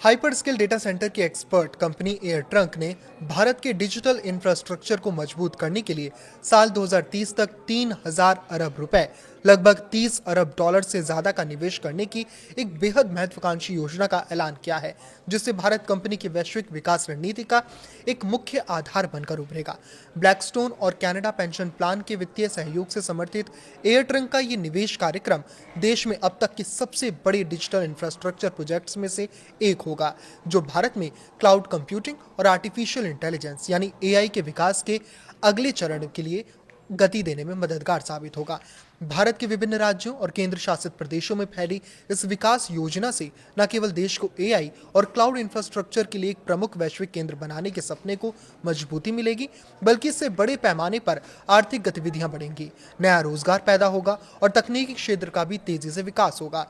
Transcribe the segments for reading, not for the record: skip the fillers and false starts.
Hyper skill data centre की expert company air trunk ने भारत के डिजिटल इंफ्रास्ट्रक्चर को मजबूत करने के लिए साल 2030 तक 3000 अरब रुपए, लगभग 30 अरब डॉलर से ज्यादा का निवेश करने की एक बेहद महत्वाकांक्षी योजना का ऐलान किया है, जिससे भारत कंपनी की वैश्विक विकास रणनीति का एक मुख्य आधार बनकर उभरेगा। ब्लैकस्टोन और कनाडा पेंशन प्लान के वित्तीय सहयोग से समर्थित एयर ट्रंक का ये निवेश कार्यक्रम देश में अब तक के सबसे बड़े डिजिटल इंफ्रास्ट्रक्चर प्रोजेक्ट्स में से एक होगा, जो भारत में क्लाउड कंप्यूटिंग और आर्टिफिशियल इंटेलिजेंस यानी एआई के विकास के अगले चरण के लिए गति देने में मददगार साबित होगा। भारत के विभिन्न राज्यों और केंद्र शासित प्रदेशों में फैली इस विकास योजना से न केवल देश को एआई और क्लाउड इंफ्रास्ट्रक्चर के लिए एक प्रमुख वैश्विक केंद्र बनाने के सपने को मजबूती मिलेगी, बल्कि इससे बड़े पैमाने पर आर्थिक गतिविधियां बढ़ेंगी, नया रोजगार पैदा होगा और तकनीकी क्षेत्र का भी तेजी से विकास होगा।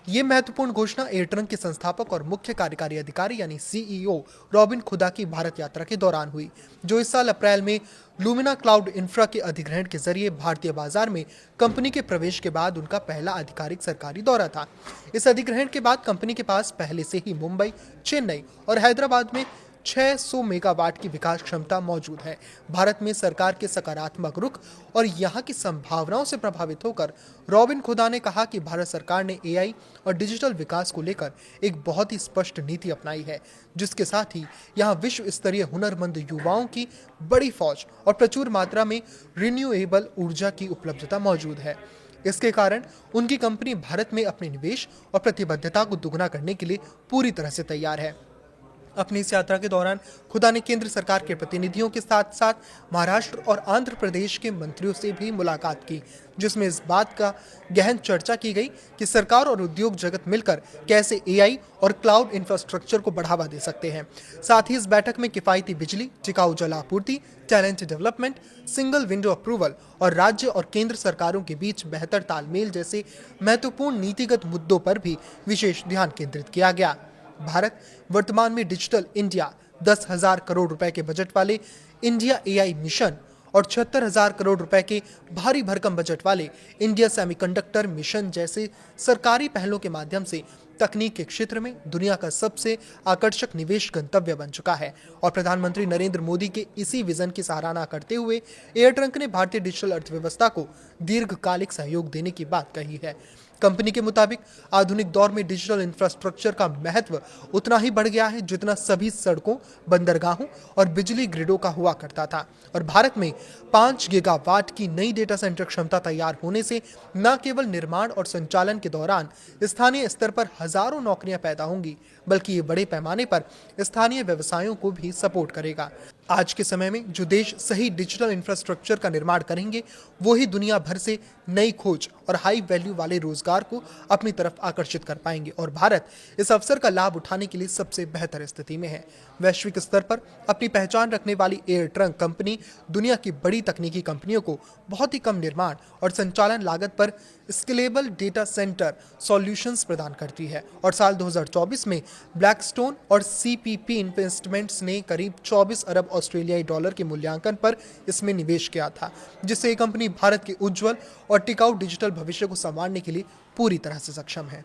ये महत्वपूर्ण घोषणा एयर ट्रंक के संस्थापक और मुख्य कार्यकारी अधिकारी यानी सीईओ रॉबिन खुदा की भारत यात्रा के दौरान हुई, जो इस साल अप्रैल में लूमिना क्लाउड इंफ्रा के अधिग्रहण के जरिए भारतीय बाजार में कंपनी के प्रवेश के बाद उनका पहला आधिकारिक सरकारी दौरा था। इस अधिग्रहण के बाद कंपनी के पास पहले से ही मुंबई, चेन्नई और हैदराबाद में 600 मेगावाट की विकास क्षमता मौजूद है। भारत में सरकार के सकारात्मक रुख और यहाँ की संभावनाओं से प्रभावित होकर रॉबिन खुदा ने कहा कि भारत सरकार ने एआई और डिजिटल विकास को लेकर एक बहुत ही स्पष्ट नीति अपनाई है, जिसके साथ ही यहाँ विश्व स्तरीय हुनरमंद युवाओं की बड़ी फौज और प्रचुर मात्रा में रिन्यूएबल ऊर्जा की उपलब्धता मौजूद है। इसके कारण उनकी कंपनी भारत में अपने निवेश और प्रतिबद्धता को दुगना करने के लिए पूरी तरह से तैयार है। अपनी इस यात्रा के दौरान खुदा ने केंद्र सरकार के प्रतिनिधियों के साथ साथ महाराष्ट्र और आंध्र प्रदेश के मंत्रियों से भी मुलाकात की, जिसमें इस बात का गहन चर्चा की गई कि सरकार और उद्योग जगत मिलकर कैसे एआई और क्लाउड इंफ्रास्ट्रक्चर को बढ़ावा दे सकते हैं। साथ ही इस बैठक में किफायती बिजली, टिकाऊ जल आपूर्ति, talent development, single window approval और राज्य और केंद्र सरकारों के बीच बेहतर तालमेल जैसे महत्वपूर्ण नीतिगत मुद्दों पर भी विशेष ध्यान केंद्रित किया गया। भारत वर्तमान में डिजिटल इंडिया, 10,000 करोड़ रुपए के बजट वाले इंडिया एआई मिशन और 76,000 करोड़ रुपए के भारी भरकम बजट वाले इंडिया सेमीकंडक्टर मिशन जैसे सरकारी पहलों के माध्यम से तकनीक के क्षेत्र में दुनिया का सबसे आकर्षक निवेश गंतव्य बन चुका है। और प्रधानमंत्री नरेंद्र मोदी के इसी विजन की सराहना करते हुए एयर ट्रंक ने भारतीय डिजिटल अर्थव्यवस्था को दीर्घकालिक सहयोग देने की बात कही है। कंपनी के मुताबिक आधुनिक दौर में डिजिटल इंफ्रास्ट्रक्चर का महत्व उतना ही बढ़ गया है जितना सभी सड़कों, बंदरगाहों और बिजली ग्रिडों का हुआ करता था। और भारत में 5 गीगावाट की नई डेटा सेंटर क्षमता तैयार होने से न केवल निर्माण और संचालन के दौरान स्थानीय स्तर पर हजारों नौकरियां पैदा होंगी, बल्कि ये बड़े पैमाने पर स्थानीय व्यवसायों को भी सपोर्ट करेगा। आज के समय में जो देश सही डिजिटल इंफ्रास्ट्रक्चर का निर्माण करेंगे, वो ही दुनिया भर से नई खोज और हाई वैल्यू वाले रोजगार को अपनी तरफ आकर्षित कर पाएंगे और भारत इस अवसर का लाभ उठाने के लिए सबसे बेहतर स्थिति में है। वैश्विक स्तर पर अपनी पहचान रखने वाली एयर ट्रंक कंपनी दुनिया की बड़ी तकनीकी कंपनियों को बहुत ही कम निर्माण और संचालन लागत पर स्केलेबल डेटा सेंटर सॉल्यूशंस प्रदान करती है। और साल 2024 में ब्लैकस्टोन और सीपीपी इन्वेस्टमेंट्स ने करीब 24 अरब ऑस्ट्रेलियाई डॉलर के मूल्यांकन पर इसमें निवेश किया था, जिससे ये कंपनी भारत के उज्जवल और टिकाऊ डिजिटल भविष्य को संवारने के लिए पूरी तरह से सक्षम है।